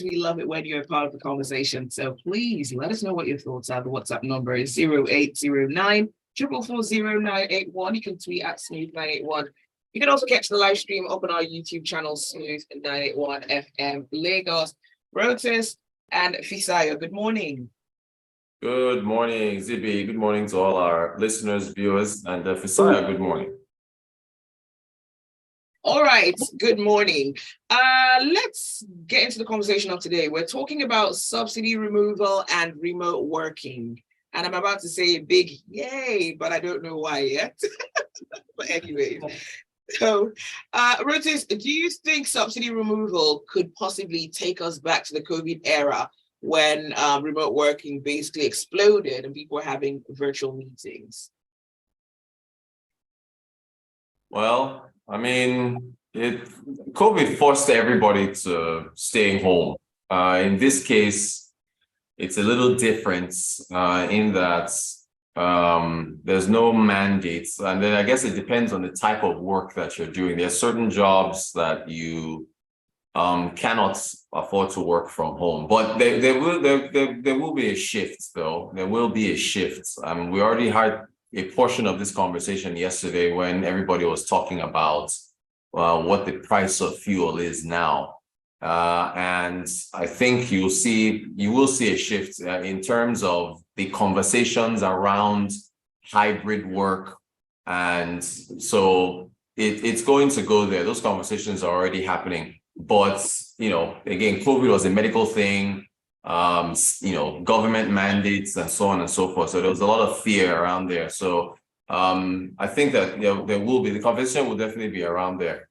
We love it when you're a part of the conversation. So please let us know what your thoughts are. The WhatsApp number is 0809 440 You can tweet at Smooth981. You can also catch the live stream up on our YouTube channel, Smooth981 FM Lagos. Rotus and Fisayo, good morning. Good morning, Zibby. Good morning to all our listeners, viewers, and Fisayo, good morning. All right, good morning. Let's get into the conversation of today. We're talking about subsidy removal and remote working. And I'm about to say a big yay, but I don't know why yet. But anyway, so Rotus, do you think subsidy removal could possibly take us back to the COVID era when remote working basically exploded and people were having virtual meetings? Well, I mean, COVID forced everybody to stay home. In this case, it's a little different in that there's no mandates. And then I guess it depends on the type of work that you're doing. There are certain jobs that you cannot afford to work from home. But there will be a shift, though. There will be a shift. We already had a portion of this conversation yesterday when everybody was talking about what the price of fuel is now. And I think you will see a shift in terms of the conversations around hybrid work. And so it's going to go there. Those conversations are already happening. But, again, COVID was a medical thing, government mandates and so on and so forth. So there was a lot of fear around there. So I think that the conversation will definitely be around there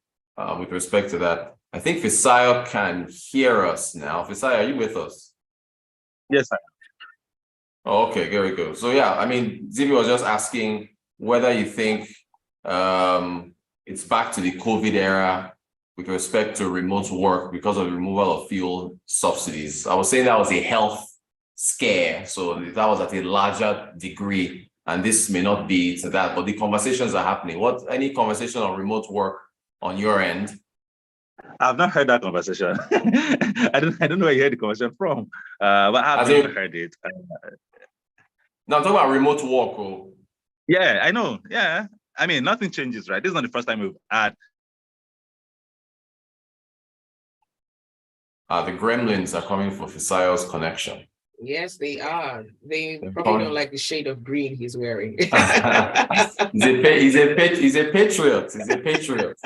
with respect to that. I think Fisayo can hear us now. Fisayo, are you with us? Yes, I am. Oh, okay, very good. So yeah, I mean, Zibby was just asking whether you think it's back to the COVID era with respect to remote work because of the removal of fuel subsidies. I was saying that was a health scare, so that was at a larger degree, and this may not be to that, but the conversations are happening. Any conversation on remote work on your end? I've not heard that conversation. I don't know where you heard the conversation from, but I've never heard it. No, I'm talking about remote work. Oh. Yeah, I know. Yeah, I mean, nothing changes, right? This is not the first time we've had. The gremlins are coming for Fisayo's connection. Yes, they are. They probably don't like the shade of green he's wearing. He's a patriot. He's a patriot.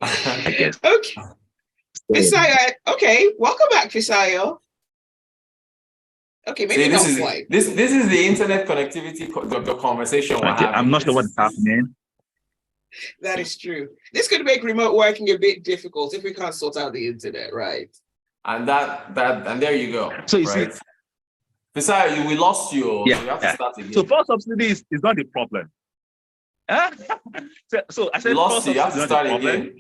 I guess. Okay. Fisayo, okay. Welcome back, Fisayo. Okay, maybe this is the internet connectivity, the conversation we're having. I'm not sure what's happening. That is true. This could make remote working a bit difficult if we can't sort out the internet, right? And and there you go. So you right? see, Fisayo, we lost you. Yeah. So you have to start again. So fuel subsidies is not the problem. So I said, we lost you. You have to start again.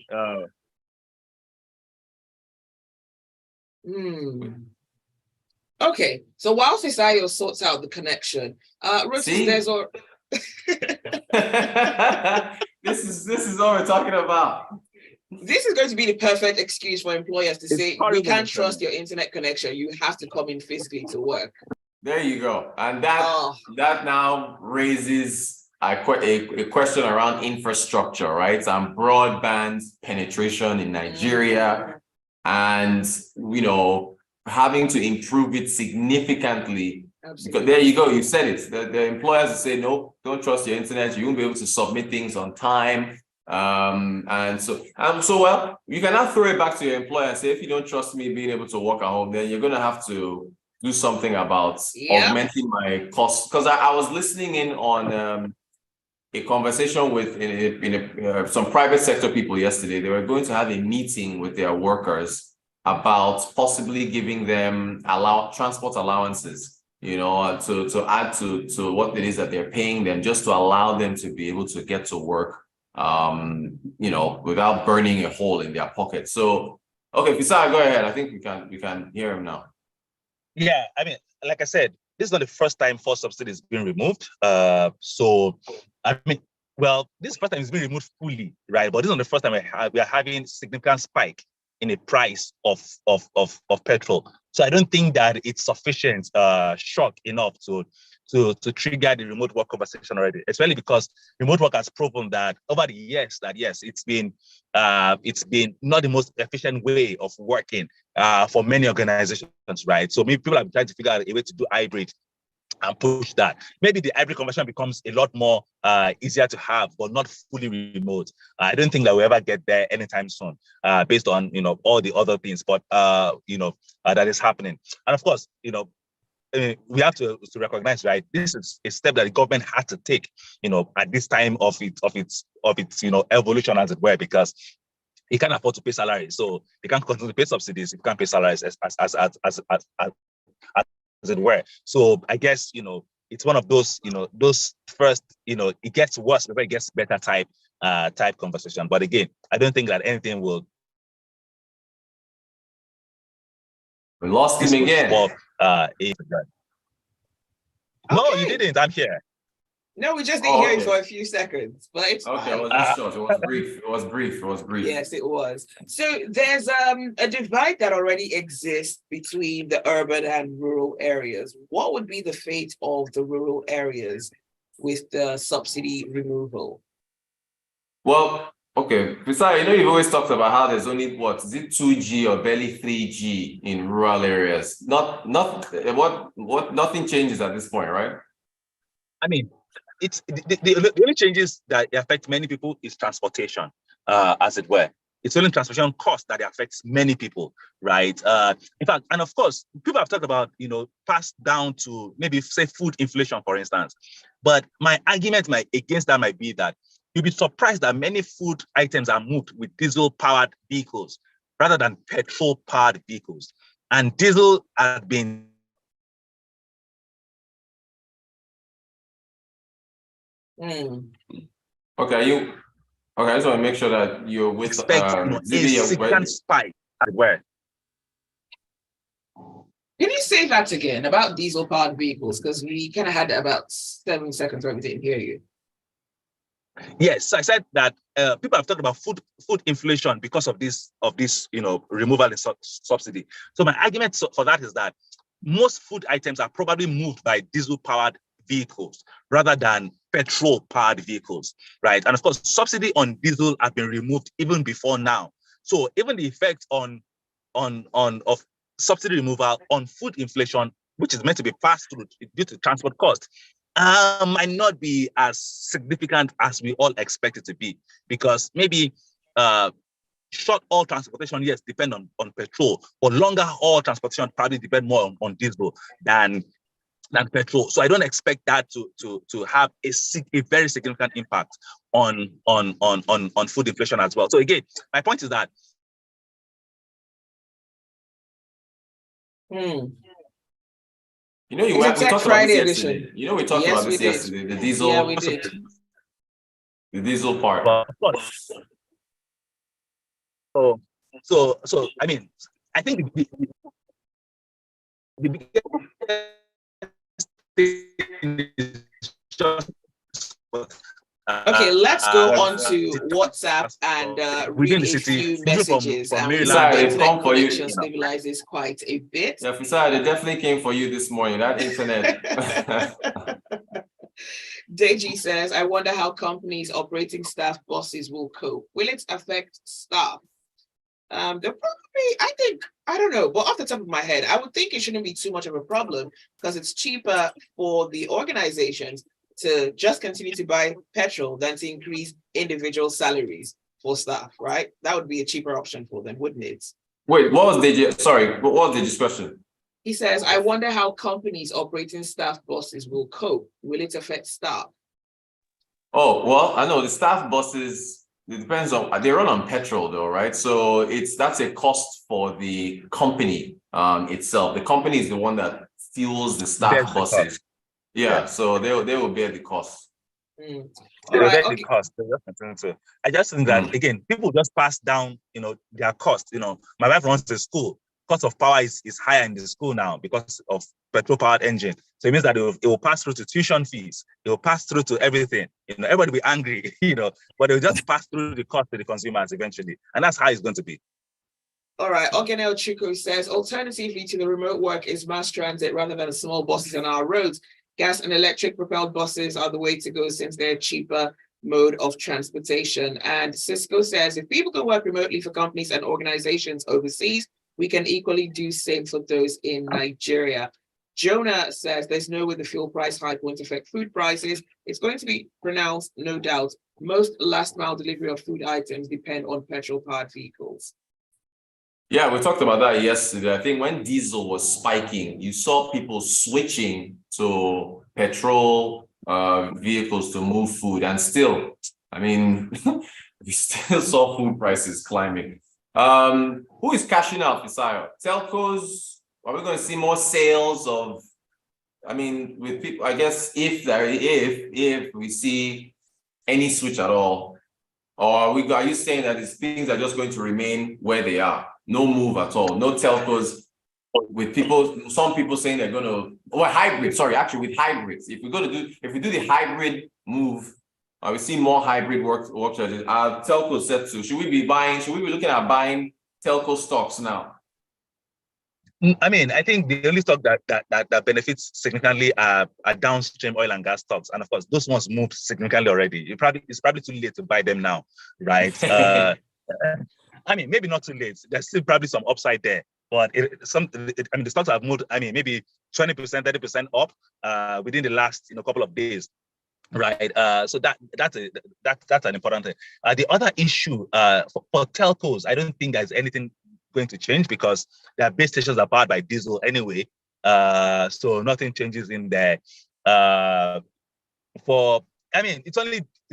Okay, so while Fisayo sorts out the connection, Rotus, there's all. This is what we're talking about. This is going to be the perfect excuse for employers to say, we can't trust your internet connection. You have to come in physically to work. There you go. And that now raises a question around infrastructure, right? And broadband penetration in Nigeria and, having to improve it significantly. Absolutely. Because there you go, you said it. The employers say, no, don't trust your internet. You won't be able to submit things on time. And so well, you cannot throw it back to your employer and say, if you don't trust me being able to work at home, then you're going to have to do something about augmenting my costs. Because I was listening in on a conversation with some private sector people yesterday. They were going to have a meeting with their workers about possibly giving them transport allowances, to add to what it is that they're paying them, just to allow them to be able to get to work, without burning a hole in their pocket. So, okay, Fisayo, go ahead. I think we can hear him now. Yeah, I mean, like I said, this is not the first time fuel subsidy is being removed. So, I mean, well, this first time it's been removed fully, right? But this is not the first time we are having significant spike in the price of petrol. So I don't think that it's sufficient shock enough to trigger the remote work conversation already, especially because remote work has proven that over the years that yes, it's been not the most efficient way of working for many organizations, right? So maybe people are trying to figure out a way to do hybrid and push that. Maybe the hybrid conversion becomes a lot more easier to have, but not fully remote. I don't think that we'll ever get there anytime soon, based on all the other things, but that is happening. And of course, we have to recognize, right? This is a step that the government had to take, at this time of its evolution, as it were, because it can't afford to pay salaries, so they can't continue to pay subsidies. It can't pay salaries as it were. So I guess it's one of those those first it gets worse before it gets better type conversation. But again, I don't think that anything will. We lost him again. No, Okay. you didn't. I'm here. No, we just didn't hear you okay. for a few seconds, but it's Okay, fine. it was just short. It was brief. It was brief. It was brief. Yes, it was. So there's a divide that already exists between the urban and rural areas. What would be the fate of the rural areas with the subsidy removal? Well, okay. Fisayo, you've always talked about how there's only is it 2G or barely 3G in rural areas. Nothing changes at this point, right? I mean, it's the only changes that affect many people is transportation, as it were. It's only transportation cost that affects many people, right? In fact, and of course, people have talked about, passed down to maybe say food inflation, for instance. But my argument against that might be that you'll be surprised that many food items are moved with diesel-powered vehicles rather than petrol-powered vehicles. And diesel has been Okay, I just want to make sure that you're with a significant spike as well. Can you say that again about diesel-powered vehicles? Because we kind of had about 7 seconds where we didn't hear you. Yes, I said that people have talked about food inflation because of this removal in subsidy. So my argument for that is that most food items are probably moved by diesel-powered vehicles rather than petrol-powered vehicles, right? And of course, subsidy on diesel has been removed even before now. So even the effect of subsidy removal on food inflation, which is meant to be passed through due to transport costs, might not be as significant as we all expect it to be, because maybe short haul transportation, yes, depend on petrol, but longer haul transportation probably depend more on diesel than petrol. So I don't expect that to have a very significant impact on food inflation as well. So again, my point is that we talked about this yesterday. We talked about this yesterday. The diesel. Yeah, we did. The diesel part. So I mean, I think the biggest thing is just okay, let's go on to WhatsApp and read a few messages. From Maryland, internet connection stabilizes quite a bit. Yeah, Fisayo, they definitely came for you this morning. That internet. Deji says, I wonder how companies operating staff buses will cope. Will it affect staff? They'll probably, I don't know, but off the top of my head, I would think it shouldn't be too much of a problem because it's cheaper for the organizations to just continue to buy petrol than to increase individual salaries for staff, right? That would be a cheaper option for them, wouldn't it? Wait, what was Deji's question? He says, I wonder how companies operating staff buses will cope. Will it affect staff? Oh, well, I know the staff buses, it depends on, they run on petrol though, right? So that's a cost for the company itself. The company is the one that fuels the staff buses. Yeah, so they will bear the cost. The cost. I just think that again, people just pass down, their cost. My wife runs a school. Cost of power is higher in the school now because of petrol-powered engine. So it means that it will pass through to tuition fees. It will pass through to everything. Everybody will be angry, but it will just pass through the cost to the consumers eventually, and that's how it's going to be. All right. Ogenel Chuko says, alternatively to the remote work is mass transit rather than small buses on our roads. Gas and electric propelled buses are the way to go since they're cheaper mode of transportation. And Cisco says, if people can work remotely for companies and organizations overseas, we can equally do same for those in Nigeria. Jonah says, there's no way the fuel price hike won't affect food prices. It's going to be pronounced, no doubt. Most last mile delivery of food items depend on petrol powered vehicles. Yeah, we talked about that yesterday. I think when diesel was spiking, you saw people switching to petrol vehicles to move food. And still, I mean, we still saw food prices climbing. Who is cashing out, Fisayo? Telcos? Are we going to see more sales of, I mean, with people, I guess if we see any switch at all, or are you saying that these things are just going to remain where they are? No move at all, no telcos, with people, some people saying they're going to, or hybrid, sorry, actually with hybrids. If we do the hybrid move, we see more hybrid work charges. Telco said to, should we be looking at buying telco stocks now? I mean, I think the only stock that benefits significantly are downstream oil and gas stocks, and of course, those ones moved significantly already. It's probably too late to buy them now, right? I mean, maybe not too late. There's still probably some upside there, but the stocks have moved. I mean, maybe 20%, 30% up within the last couple of days, right? So that's an important thing. The other issue for telcos, I don't think there's anything going to change because their base stations are powered by diesel anyway. So nothing changes in there. It's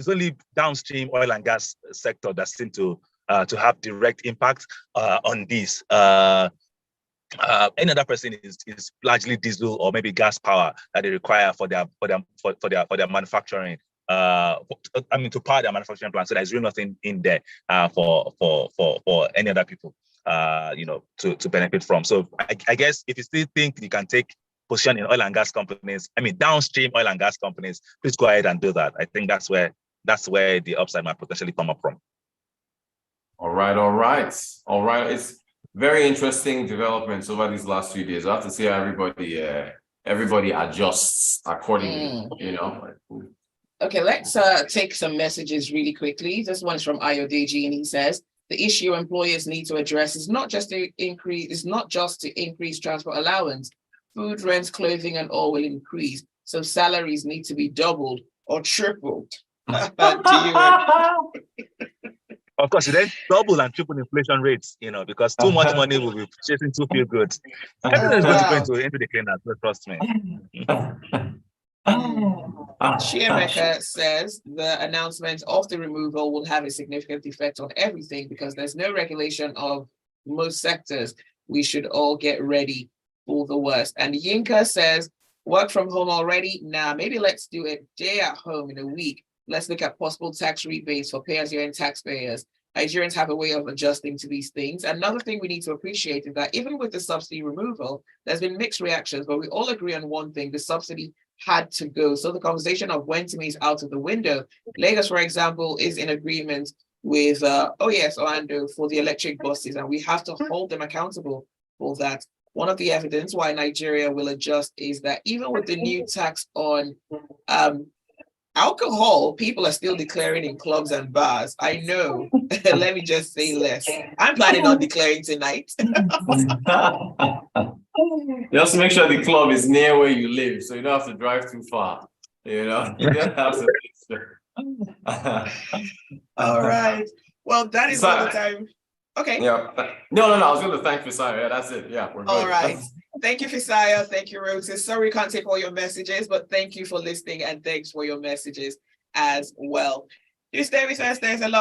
only downstream oil and gas sector that seem to have direct impact on this. Any other person is largely diesel or maybe gas power that they require for their manufacturing. To power their manufacturing plant. So there's really nothing in there for any other people. To benefit from. So I guess if you still think you can take position in oil and gas companies, downstream oil and gas companies, please go ahead and do that. I think that's where the upside might potentially come up from. All right. It's very interesting developments over these last few days. I have to see how everybody adjusts accordingly. Okay, let's take some messages really quickly. This one is from Ayodeji, and he says, the issue employers need to address is not just to increase transport allowance. Food, rent, clothing, and all will increase. So salaries need to be doubled or tripled. Of course, then double and triple inflation rates, because too much money will be chasing too few goods. Everything is going to go into the cleaners, trust me. Chiemeka says the announcement of the removal will have a significant effect on everything because there's no regulation of most sectors. We should all get ready for the worst. And Yinka says, work from home already? Nah, maybe let's do a day at home in a week. Let's look at possible tax rebates for pay-as-you-earn taxpayers. Nigerians have a way of adjusting to these things. Another thing we need to appreciate is that even with the subsidy removal, there's been mixed reactions, but we all agree on one thing: the subsidy had to go. So the conversation of when to me is out of the window. Lagos, for example, is in agreement with, Orlando, for the electric buses, and we have to hold them accountable for that. One of the evidence why Nigeria will adjust is that even with the new tax on alcohol, people are still declaring in clubs and bars. I know. Let me just say less. I'm planning on declaring tonight. Just make sure the club is near where you live, so you don't have to drive too far. You don't have to. All right. Well, that is all the time. Okay. Yeah. No. I was going to thank Fisayo. Yeah, that's it. Yeah, we're good. All right. Thank you, Fisayo. Thank you, Rotus. Sorry we can't take all your messages, but thank you for listening and thanks for your messages as well. Tuesday, there's a lot.